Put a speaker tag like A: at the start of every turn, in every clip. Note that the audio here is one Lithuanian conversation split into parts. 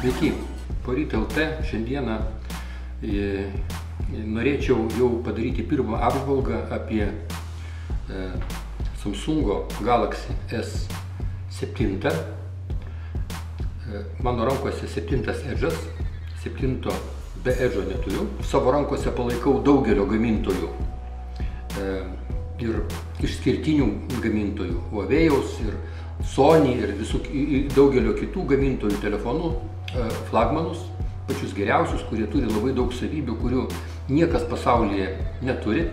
A: Sveiki, Poryt LT šiandieną norėčiau jau padaryti pirmą apžvalgą apie Samsungo Galaxy S7. Mano rankose 7 Edge'as, 7 be Edge'o neturiu. Savo rankose palaikau daugelio gamintojų ir išskirtinių gamintojų, Huawei'aus ir Sony ir daugelio kitų gamintojų telefonų, flagmanus, pačius geriausius, kurie turi labai daug savybių, kurių niekas pasaulyje neturi.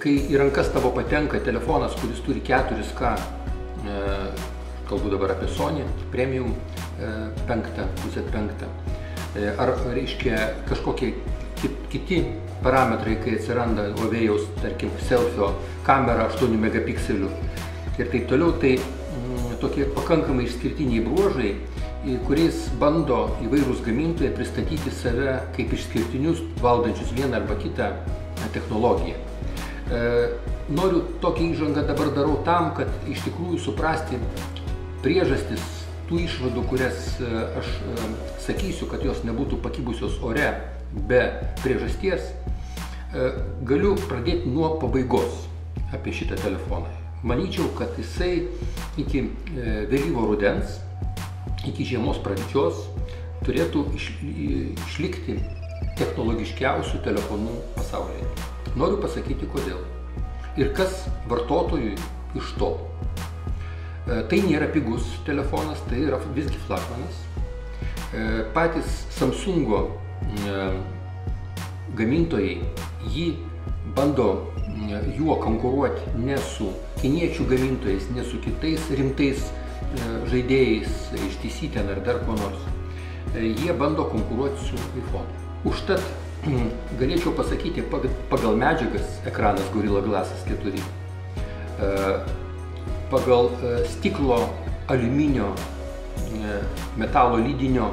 A: Kai į rankas tavo patenka telefonas, kuris turi 4K, kalbu dabar apie Sony Premium 5, Z5, ar reiškia kažkokie kiti parametrai, kai atsiranda Huawei'aus, tarkim, selfio kamera 8 megapikselių ir taip toliau, tai tokie pakankamai išskirtiniai bruožai, kuriais bando įvairūs gamintojai pristatyti save kaip išskirtinius, valdančius vieną arba kitą technologiją. Noriu tokią įžangą dabar darau tam, kad iš tikrųjų suprasti priežastis tų išvadų, kurias aš sakysiu, kad jos nebūtų pakibusios ore be priežasties. Galiu pradėti nuo pabaigos apie šitą telefoną. Manyčiau, kad jisai iki vėlyvo rudens, iki žiemos pradžios turėtų išlikti technologiškiausių telefonų pasaulyje. Noriu pasakyti kodėl. Ir kas vartotojui iš to. Tai nėra pigus telefonas, tai yra visgi flagmanas. Patys Samsungo gamintojai jį bando juo konkuruoti ne su kiniečių gamintojais, ne su kitais rimtais žaidėjais, HTC ten ar dar ko nors. Jie bando konkuruoti su iPhone. Užtat galėčiau pasakyti pagal medžiagas ekranas Gorilla Glass 4, pagal stiklo, aliuminio, metalo lydinio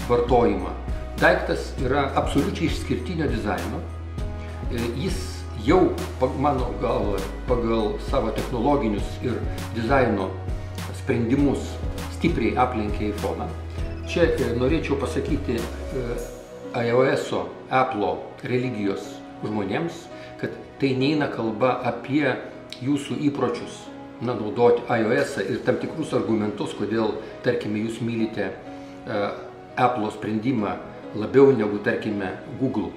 A: vartojimą. Daiktas yra absoliučiai išskirtinio dizaino. Jis jau, mano galva, pagal savo technologinius ir dizaino sprendimus stipriai aplenkė iPhone'ą. Čia norėčiau pasakyti iOS'o, Apple'o religijos žmonėms, kad tai neina kalba apie jūsų įpročius naudoti iOS'ą ir tam tikrus argumentus, kodėl, tarkime, jūs mylite Apple'o sprendimą labiau negu, tarkime, Google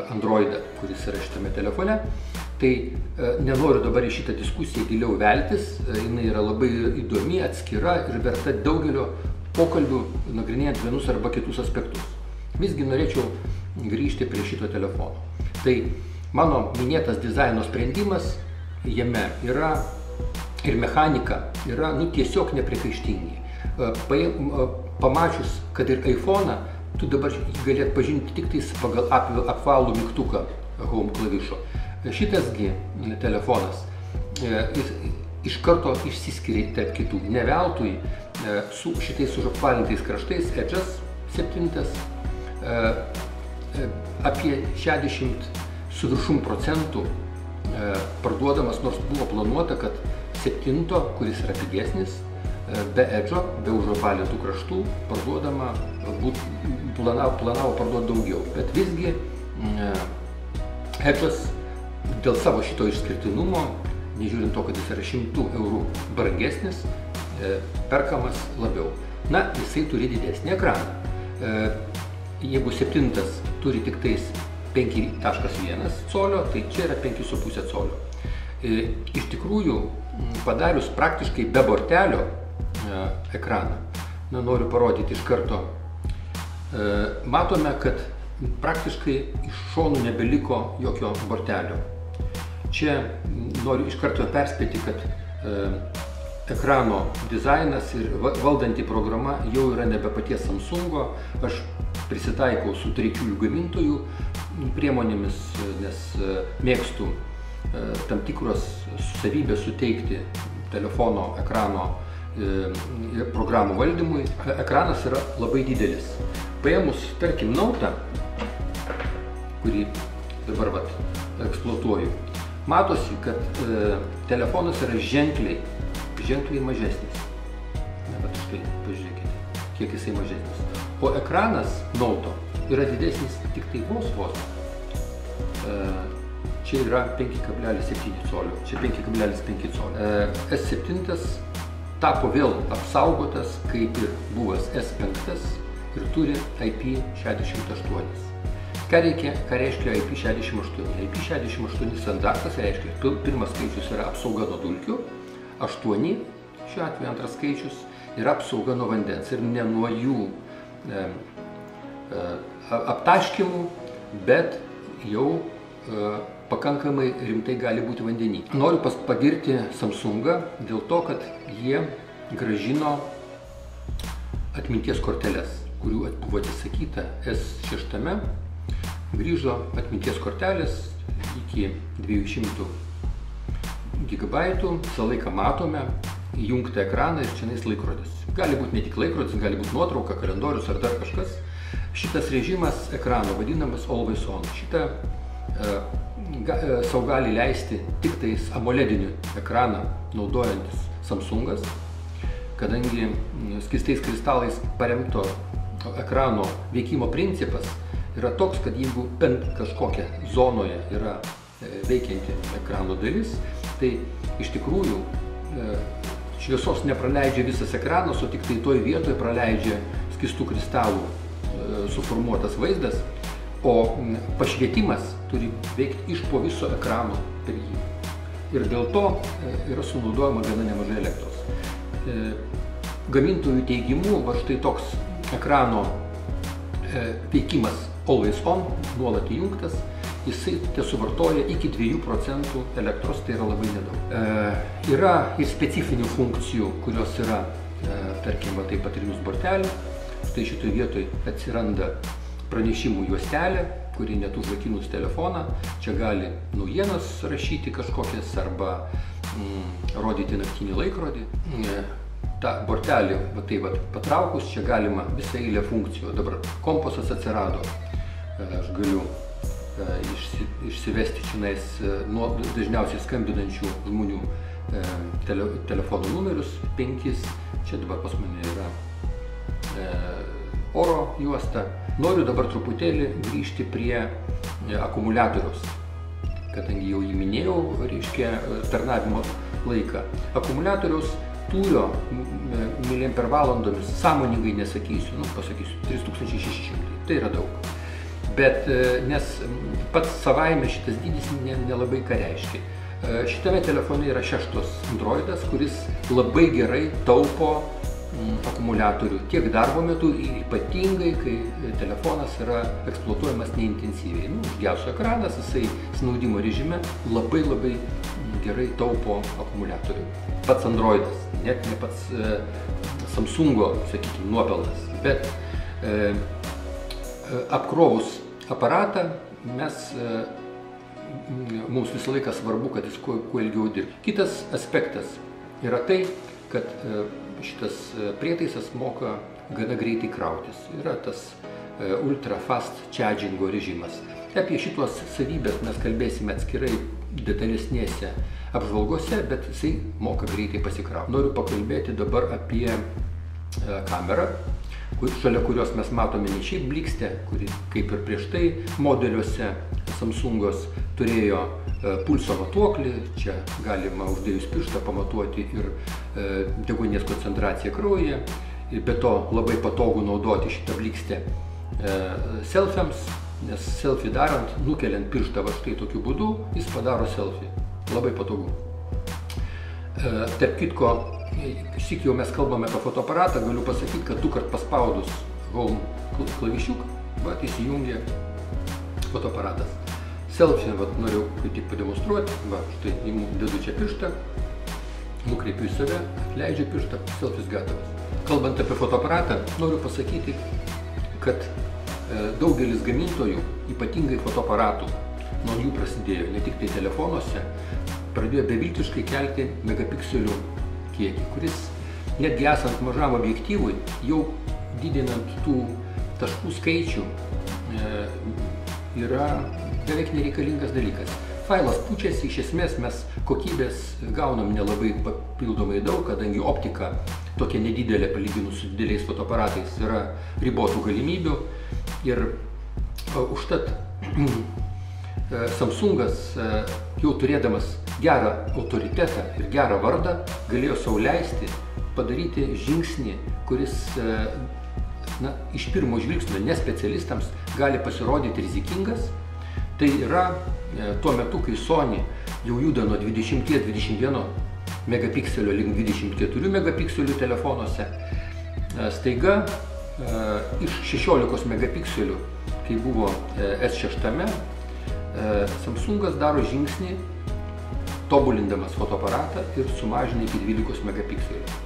A: Androidą, kuris yra šitame telefone. Tai nenoriu dabar į šitą diskusiją giliau veltis, jinai yra labai įdomi, atskira ir verta daugelio pokalbių, nagrinėjant vienus arba kitus aspektus. Visgi norėčiau grįžti prie šito telefono. Tai mano minėtas dizaino sprendimas, jame yra ir mechanika yra tiesiog nepriekaištingi. Pamačius, kad ir iPhone'ą, tu dabar gali atpažinti tik tais pagal apvalų mygtuką Home klavišo. Šitasgi telefonas iš karto išsiskiria tarp kitų. Ne veltui su šitais užapvalintais kraštais Edge'as 7 apie 60 su viršum procentų parduodamas, nors buvo planuota, kad 7, kuris yra pigesnis, be Edge'o, be užapvalintų kraštų, parduodama, galbūt planavo parduoti daugiau. Bet visgi Edge'as dėl savo šito išskirtinumo, nežiūrint to, kad jis yra 100 eurų brangesnis, perkamas labiau. Na, jisai turi didesnį ekraną. Jeigu 7 turi tik tais 5,1 colio, tai čia yra 5,5 colio. Iš tikrųjų, padarius praktiškai be bortelio ekraną, noriu parodyti iš karto, matome, kad praktiškai iš šonų nebeliko jokio bortelio. Čia noriu iš karto perspėti, kad ekrano dizainas ir valdanti programa jau yra nebe paties Samsungo. Aš prisitaikau su trečiųjų gamintojų priemonėmis, nes mėgstu tam tikros savybės suteikti telefono ekrano programų valdymui. Ekranas yra labai didelis. Paėmus, tarkim, Note, kurį dabar eksploatuoju, matosi, kad telefonas yra ženkliai mažesnis. bet štai pažiūrėkite, kiek jisai mažesnis. O ekranas Note yra didesnis tik tai vos. Čia yra 5,7 colio, čia 5,5 colio. S7 tapo vėl apsaugotas, kaip ir buvęs S5 ir turi IP68. Ką reiškia IP68? IP68 standartas reiškia, pirmas skaičius yra apsauga nuo dulkių, 8, šiuo atveju antras skaičius, yra apsauga nuo vandens ir ne nuo jų aptaškimų, bet jau pakankamai rimtai gali būti vandenį. Noriu pagirti Samsungą dėl to, kad jie grąžino atminties korteles, kurių buvo atsisakyta S6. Grįžo atminties kortelės iki 200 GB, visą laiką matome įjungtą ekraną ir čia laikrodis. Gali būti ne tik laikrodis, gali būti nuotrauka, kalendorius ar dar kažkas. Šitas režimas ekrano vadinamas Always On. Šitą sau gali leisti tik tais AMOLEDinį ekraną naudojantis Samsungas, kadangi skystais kristalais paremto ekrano veikimo principas yra toks, kad jeigu bent kažkokia zonoje yra veikianti ekrano dalis, tai iš tikrųjų šviesos nepraleidžia visas ekranas, o tik tai toj vietoje praleidžia skystų kristalų suformuotas vaizdas, o pašvietimas turi veikti iš po viso ekrano per jį. Ir dėl to yra sunaudojama gana nemažai elektros. Gamintojų teigimu, va štai toks ekrano veikimas Always On, nuolat įjungtas, jisai suvartoja iki 2% elektros, tai yra labai nedaug. Yra ir specifinių funkcijų, kurios yra, tarkim, taip patrinus bortelė. Štai šitoje vietoje atsiranda pranešimų juostelė, kuri net užrakinus telefoną, čia gali naujienas rašyti kažkokias arba rodyti naktinį laikrodį. Ta bortelė, patraukus, čia galima visą eilę funkcijų. Dabar kompasas atsirado, aš galiu išsivesti čionais dažniausiai skambinančių žmonių telefonų numerius 5, čia dabar pas mane yra oro juosta. Noriu dabar truputėlį grįžti prie akumuliatoriaus, kadangi jau jį minėjau, reiškia tarnavimo laiką. Akumuliatoriaus tūrio miliampervalandomis sąmoningai nesakysiu, pasakysiu 3600, tai yra daug. Bet nes pats savaime šitas dydis nelabai ką reiškia. Šitame telefone yra 6 Androidas, kuris labai gerai taupo akumuliatorių tiek darbo metu ir ypatingai, kai telefonas yra eksploatuojamas neintensyviai. Užgeso ekranas, jisai snaudimo režime labai gerai taupo akumuliatorių. Pats Androidas, net ne pats Samsungo, sakykime, nuopelnas, bet apkrovus aparatą mums visą laiką svarbu, kad jis kuo ilgiau dirbtų. Kitas aspektas yra tai, kad šitas prietaisas moka gana greitai krautis. Yra tas ultra fast chargingo režimas. Apie šitos savybės mes kalbėsime atskirai detalesnėse apžvalgose, bet jisai moka greitai pasikrauti. Noriu pakalbėti dabar apie kamerą, šalia kurios mes matome ne šiaip blikstę, kuri kaip ir prieš tai modeliuose Samsungos turėjo pulso matuoklį, čia galima uždėjus pirštą pamatuoti ir deguonies koncentraciją kraujyje, be to labai patogu naudoti šitą blikstę selfiams, nes selfie darant, nukeliant pirštą va štai tokiu būdu, jis padaro selfie. Labai patogu. Tarp kitko, šik jau mes kalbame apie fotoaparatą, galiu pasakyti, kad 2 kart paspaudus home klavišiuką, įsijungia fotoaparatas. Selfie, noriu tik pademonstruoti, štai dedu čia pirštą, nukreipiu į save, atleidžiu pirštą, selfies gatavas. Kalbant apie fotoaparatą, noriu pasakyti, kad daugelis gamintojų, ypatingai fotoaparatų, nuo jų prasidėjo, ne tik tai telefonuose, pradėjo beviltiškai kelti megapikselių kiekį, kuris netgi esant mažam objektyvui, jau didinant tų taškų skaičių, yra beveik nereikalingas dalykas. failas pučiasi, iš esmės mes kokybės gaunam nelabai papildomai daug, kadangi optika tokia nedidelė palyginus su dideliais fotoaparatais yra ribotų galimybių ir užtat Samsungas jau turėdamas gerą autoritetą ir gerą vardą galėjo sau leisti padaryti žingsnį, kuris iš pirmo žvilgsnio nespecialistams gali pasirodyti rizikingas. Tai yra tuo metu, kai Sony jau juda nuo 20-21 megapikselio link 24 megapikselių telefonuose, staiga iš 16 megapikselių, kai buvo S6, Samsungas daro žingsnį, tobulindamas fotoaparatą ir sumažina iki 12 megapikselių.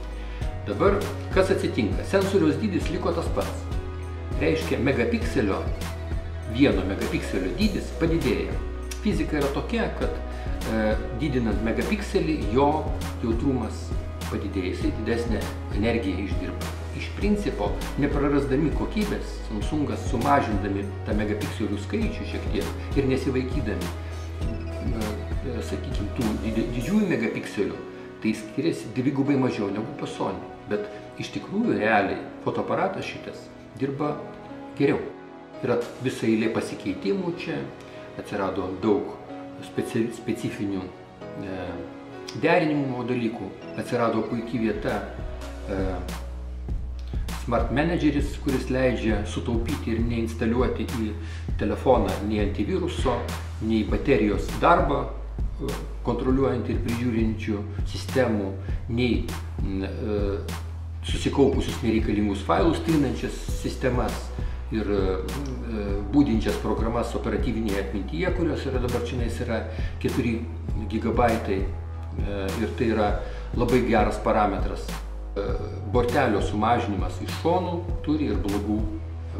A: Dabar kas atsitinka? Sensoriaus dydis liko tas pats. Reiškia, vieno megapikselio dydis padidėja. Fizika yra tokia, kad didinant megapikselį jo jautrumas padidėja, jisai didesnę energiją išdirba. Iš principo, neprarasdami kokybės, Samsungas sumažindami tą megapikselių skaičių šiek tiek ir nesivaikydami, sakykime, tų didžiųjų megapikselių, tai skiriasi dvigubai mažiau negu pas Sony. Bet iš tikrųjų realiai fotoaparatas šitas dirba geriau. Yra visa eilė pasikeitimų čia, atsirado daug specifinių derinimo dalykų, atsirado puikiai vieta Smart Manageris, kuris leidžia sutaupyti ir neinstaliuoti į telefoną nei antiviruso, nei baterijos darbą kontroliuojant ir prižiūrinčių sistemų, nei susikaupusius nereikalingus failus trinančias sistemas ir būdinčias programas operatyvinėje atmintyje, kurios yra dabar čionais yra 4 gigabaitai ir tai yra labai geras parametras. Bortelio sumažinimas iš šonų turi ir blogų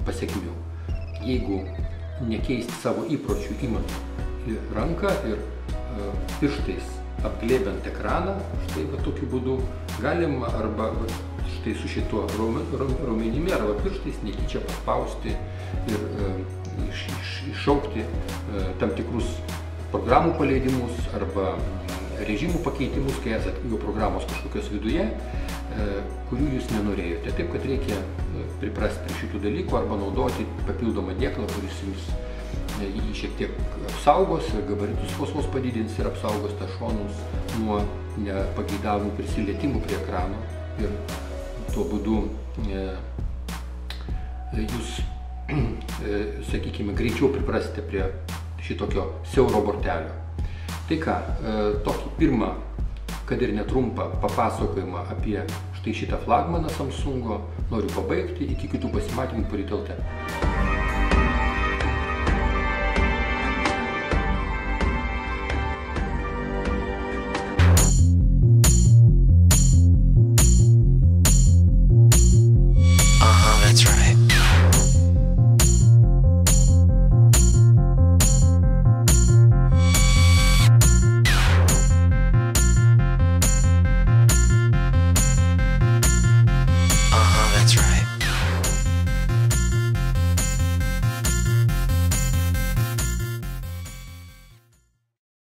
A: pasekmių. Jeigu nekeisti savo įpročių imant į ranką ir pirštais apglėbiant ekraną, štai tokiu būdu galima arba štai su šituo raumenimi arba pirštais netyčia paspausti ir iššaukti tam tikrus programų paleidimus arba režimų pakeitimus, kai esate jau programos kažkokios viduje, kurių jūs nenorėjote. Taip, kad reikia priprasti prie šitų dalykų arba naudoti papildomą dėklą, kuris jums jį šiek tiek apsaugos ir gabaritus vos padidins ir apsaugos tą šonus nuo nepageidavimų prisilietimų prie ekrano ir tuo būdu jūs, sakykime, greičiau priprasite prie šitokio siauro bortelio. Tai ką, tokį pirmą, kad ir netrumpą papasakojimą apie štai šitą flagmaną Samsungo noriu pabaigti. Iki kitų pasimatymų po Ryto LT.